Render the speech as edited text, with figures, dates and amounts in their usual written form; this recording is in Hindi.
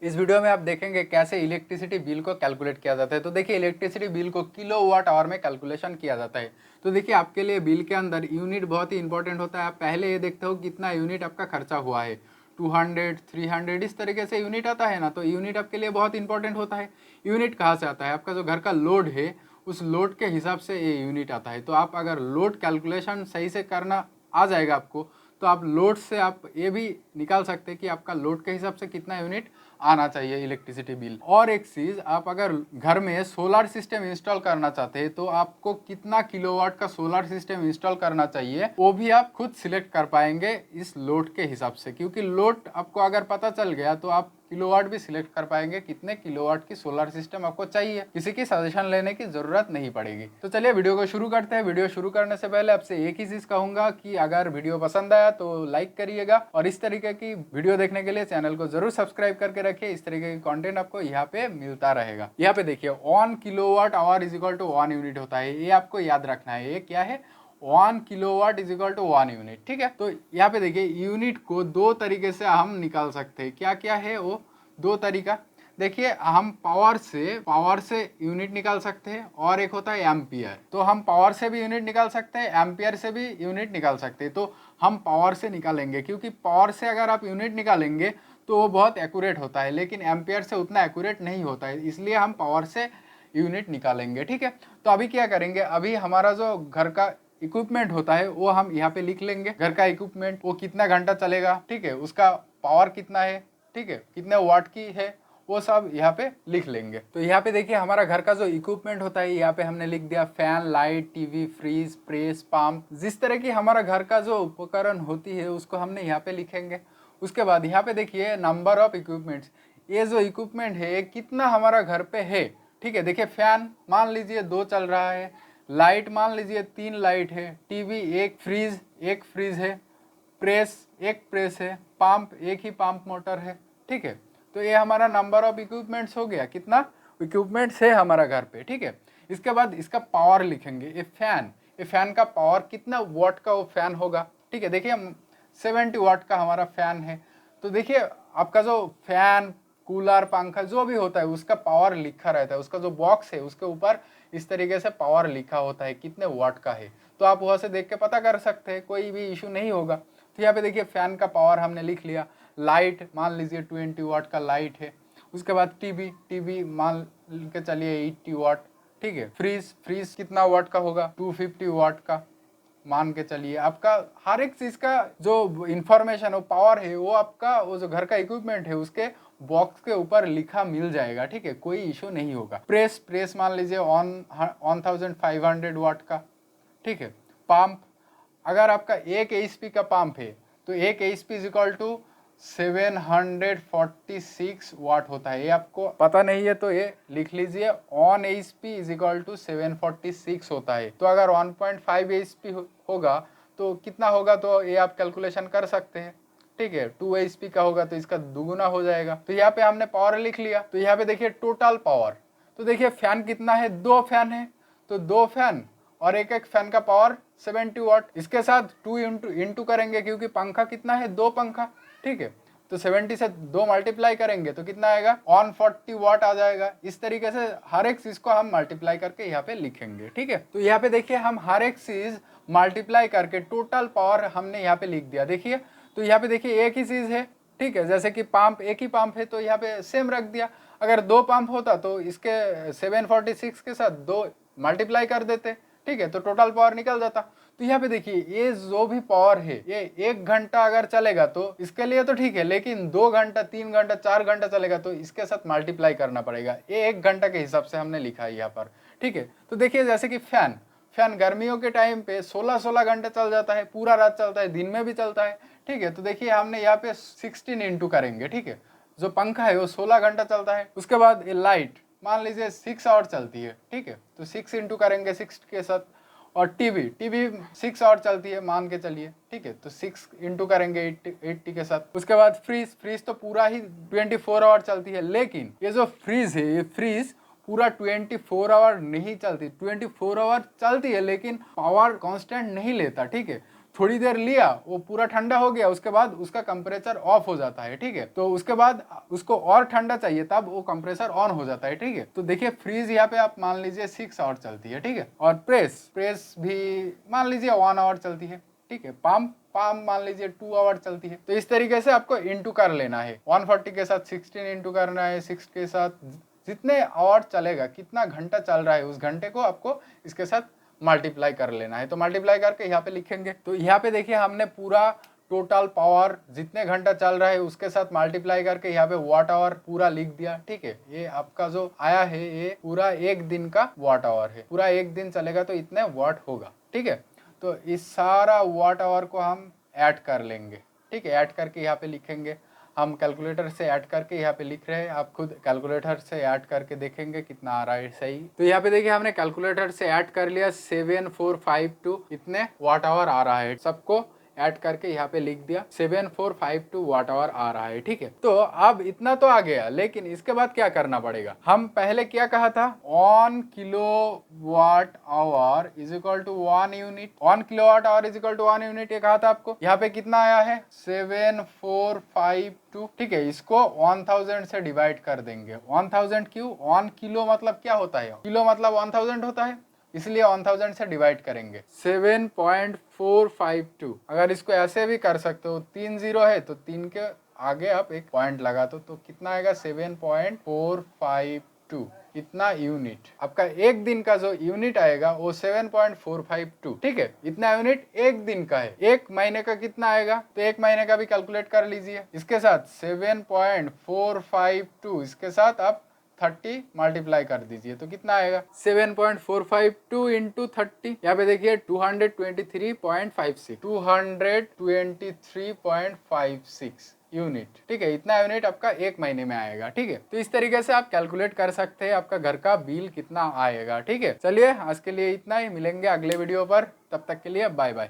इस वीडियो में आप देखेंगे कैसे इलेक्ट्रिसिटी बिल को कैलकुलेट किया जाता है। तो देखिए इलेक्ट्रिसिटी बिल को किलोवाट आवर में कैलकुलेशन किया जाता है। तो देखिए आपके लिए बिल के अंदर यूनिट बहुत ही इंपॉर्टेंट होता है। आप पहले ये देखते हो कितना यूनिट आपका खर्चा हुआ है, 200, 300 इस तरीके से यूनिट आता है ना। तो यूनिट आपके लिए बहुत इंपॉर्टेंट होता है। यूनिट कहाँ से आता है? आपका जो घर का लोड है उस लोड के हिसाब से ये यूनिट आता है। तो आप अगर लोड कैलकुलेशन सही से करना आ जाएगा आपको, तो आप लोड से आप ये भी निकाल सकते हैं कि आपका लोड के हिसाब से कितना यूनिट आना चाहिए इलेक्ट्रिसिटी बिल। और एक चीज़, आप अगर घर में सोलर सिस्टम इंस्टॉल करना चाहते हैं तो आपको कितना किलोवाट का सोलर सिस्टम इंस्टॉल करना चाहिए वो भी आप खुद सिलेक्ट कर पाएंगे इस लोड के हिसाब से। क्योंकि लोड आपको अगर पता चल गया तो आप किलोवाट भी सिलेक्ट कर पाएंगे कितने किलोवाट की सोलर सिस्टम आपको चाहिए। किसी की सजेशन लेने की जरूरत नहीं पड़ेगी। तो चलिए वीडियो को शुरू करते हैं। वीडियो शुरू करने से पहले आपसे एक ही चीज कहूंगा कि अगर वीडियो पसंद आया तो लाइक करिएगा और इस तरीके की वीडियो देखने के लिए चैनल को जरूर सब्सक्राइब करके रखिए। इस तरीके की कंटेंट आपको यहाँ पे मिलता रहेगा। यहाँ पे देखिए 1 kilowatt hour is equal to 1 unit होता है। ये आपको याद रखना है। ये क्या है? 1 kilowatt is equal to 1 unit. ठीक है। तो यहाँ पे देखिए यूनिट को दो तरीके से हम निकाल सकते हैं। क्या क्या है वो दो तरीका? देखिए हम पावर से यूनिट निकाल सकते हैं और एक होता है एम्पियर। तो हम पावर से भी यूनिट निकाल सकते हैं, एम्पियर से भी यूनिट निकाल सकते हैं। तो हम पावर से निकालेंगे क्योंकि पावर से अगर आप यूनिट निकालेंगे तो वो बहुत एक्यूरेट होता है, लेकिन एम्पियर से उतना एक्यूरेट नहीं होता है, इसलिए हम पावर से यूनिट निकालेंगे। ठीक है। तो अभी क्या करेंगे, अभी हमारा जो घर का इक्विपमेंट होता है वो हम यहाँ पे लिख लेंगे। घर का इक्विपमेंट वो कितना घंटा चलेगा, ठीक है, उसका पावर कितना है, ठीक है, कितने वाट की है, वो सब यहाँ पे लिख लेंगे। तो यहाँ पे देखिए हमारा घर का जो इक्विपमेंट होता है यहाँ पे हमने लिख दिया fan, light, TV, fridge, press, pump. जिस तरह की हमारा घर का जो उपकरण होती है उसको हमने यहाँ पे लिखेंगे। उसके बाद यहाँ पे देखिए नंबर ऑफ इक्विपमेंट्स। ये जो इक्विपमेंट है कितना हमारा घर पे है। ठीक है। देखिए फैन मान लीजिए 2 चल रहा है, लाइट मान लीजिए 3 लाइट है, टीवी एक फ्रीज है, प्रेस एक प्रेस है, पंप एक ही पंप मोटर है। ठीक है। तो ये हमारा नंबर ऑफ इक्विपमेंट्स हो गया। कितना इक्विपमेंट्स है हमारा घर पे। ठीक है। इसके बाद इसका पावर लिखेंगे। ये फैन का पावर कितना वाट का वो फैन होगा। ठीक है। देखिए 70 वाट का हमारा फैन है। तो देखिए आपका जो फैन, कूलर, पंखा जो भी होता है उसका पावर लिखा रहता है। उसका जो बॉक्स है उसके ऊपर इस तरीके से पावर लिखा होता है कितने वाट का है। तो आप वहाँ से देख के पता कर सकते हैं, कोई भी इशू नहीं होगा। तो यहाँ पे देखिए फैन का पावर हमने लिख लिया। लाइट मान लीजिए 20 वाट का लाइट है। उसके बाद टीवी मान के चलिए 80 वाट। ठीक है। फ्रीज कितना वाट का होगा? 250 वाट का मान के चलिए। आपका हर एक चीज का जो इंफॉर्मेशन हो, पावर है, वो आपका वो जो घर का इक्विपमेंट है उसके बॉक्स के ऊपर लिखा मिल जाएगा। ठीक है। कोई इशू नहीं होगा। प्रेस मान लीजिए 1500 वाट का। ठीक है। पंप, अगर आपका 1 HP का पंप है तो 1 HP इज इक्वल टू 746 वाट होता है। ये आपको पता नहीं है तो ये लिख लीजिए। 1 HP इज इक्वल टू 746 होता है। तो अगर 1.5 HP होगा तो कितना होगा, तो ये आप कैलकुलेशन कर सकते हैं। ठीक है। 2 HP का होगा तो इसका दुगुना हो जाएगा। तो यहाँ पे हमने पावर लिख लिया। तो यहाँ पे देखिए टोटल पावर। तो देखिए फैन कितना है? 2 फैन है। तो 2 फैन और एक एक फैन का पावर 70 वाट। इसके साथ 2 इंटू करेंगे क्योंकि पंखा कितना है? 2 पंखा। ठीक है। तो 70 से 2 मल्टीप्लाई करेंगे तो कितना आएगा? 140 वाट आ जाएगा। इस तरीके से हर एक चीज को हम मल्टीप्लाई करके यहाँ पे लिखेंगे। ठीक है। तो यहाँ पे देखिए हम हर एक चीज मल्टीप्लाई करके टोटल पावर हमने यहाँ पे लिख दिया। देखिए तो यहाँ पे देखिए एक ही चीज है। ठीक है। जैसे कि पंप, एक ही पंप है तो यहाँ पे सेम रख दिया। अगर 2 पंप होता तो इसके 746 के साथ 2 मल्टीप्लाई कर देते। ठीक है। तो टोटल पावर निकल जाता। तो यहाँ पे देखिए ये जो भी पावर है ये 1 घंटा अगर चलेगा तो इसके लिए तो ठीक है, लेकिन 2 घंटा, 3 घंटा, 4 घंटा चलेगा तो इसके साथ मल्टीप्लाई करना पड़ेगा। ये 1 घंटा के हिसाब से हमने लिखा है यहाँ पर। ठीक है। तो देखिए जैसे कि फैन गर्मियों के टाइम पे 16 घंटे चल जाता है, पूरा रात चलता है, दिन में भी चलता है। ठीक है। तो देखिए हमने यहाँ पे 16 इंटू करेंगे। ठीक है। जो पंखा है वो 16 घंटा चलता है। उसके बाद ये लाइट मान लीजिए 6 आवर चलती है। ठीक है। तो 6 इंटू करेंगे 6 के साथ। और टीवी 6 आवर चलती है मान के चलिए। ठीक है। तो 6 इंटू करेंगे 80 के साथ। उसके बाद फ्रीज तो पूरा ही 24 आवर चलती है, लेकिन ये जो फ्रीज है ये फ्रीज पूरा 24 आवर नहीं चलती। 24 आवर चलती है लेकिन पावर कांस्टेंट नहीं लेता। ठीक है। थोड़ी देर लिया, वो पूरा ठंडा हो गया, उसके बाद उसका कंप्रेसर ऑफ हो जाता है, ठीक है। तो उसके बाद उसको और ठंडा चाहिए, तब वो कंप्रेसर ऑन हो जाता है, ठीक है। तो देखिए फ्रीज यहाँ पे आप मान लीजिए 6 आवर चलती है, ठीक है। और प्रेस भी मान लीजिए 1 आवर चलती है, ठीक है। पाम मान लीजिए 2 आवर चलती है। तो इस तरीके से आपको इंटू कर लेना है, 140 के साथ 16 इंटू करना है, 6 के साथ जितने आवर चलेगा, कितना घंटा चल रहा है, उस घंटे को आपको इसके साथ मल्टीप्लाई कर लेना है। तो मल्टीप्लाई करके यहाँ पे लिखेंगे। तो यहाँ पे देखिए हमने पूरा टोटल पावर जितने घंटा चल रहा है उसके साथ मल्टीप्लाई करके यहाँ पे वाट आवर पूरा लिख दिया, ठीक है। ये आपका जो आया है ये पूरा एक दिन का वाट आवर है, पूरा एक दिन चलेगा तो इतने वाट होगा, ठीक है। तो इस सारा वाट आवर को हम ऐड कर लेंगे, ठीक है। ऐड करके यहाँ पे लिखेंगे, हम कैलकुलेटर से ऐड करके यहाँ पे लिख रहे हैं, आप खुद कैलकुलेटर से ऐड करके देखेंगे कितना आ रहा है सही। तो यहाँ पे देखिए हमने कैलकुलेटर से ऐड कर लिया, 7452 इतने वाट आवर आ रहा है, सबको ऐड करके यहाँ पे लिख दिया, 7452 वाट आवर आ रहा है, ठीक है। तो अब इतना तो आ गया, लेकिन इसके बाद क्या करना पड़ेगा, हम पहले क्या कहा था, 1 kilo watt hour is equal to 1 unit, 1 kilo watt hour is equal to 1 unit, ये कहा था आपको। यहाँ पे कितना आया है 7452, ठीक है। इसको 1000 से डिवाइड कर देंगे। 1000 क्यों, 1 किलो मतलब क्या होता है, किलो मतलब 1000 होता है, इसलिए 1000 से डिवाइड करेंगे। 7.452, अगर इसको ऐसे भी कर सकते हो, 3 जीरो है तो 3 के आगे आप एक पॉइंट लगा दो, तो कितना आएगा 7.452, इतना यूनिट। आपका एक दिन का जो यूनिट आएगा वो 7.452, ठीक है। इतना यूनिट एक दिन का है। एक महीने का कितना आएगा, तो एक महीने का भी कैलकुलेट कर लीजिए। इसके साथ 7.452 इसके साथ आप 30 मल्टीप्लाई कर दीजिए, तो कितना आएगा 7.452 इंटू 30, यहाँ पे देखिए 223.56, 223.56 यूनिट, ठीक है। इतना यूनिट आपका एक महीने में आएगा, ठीक है। तो इस तरीके से आप कैलकुलेट कर सकते हैं आपका घर का बिल कितना आएगा, ठीक है। चलिए आज के लिए इतना ही, मिलेंगे अगले वीडियो पर, तब तक के लिए बाय बाय।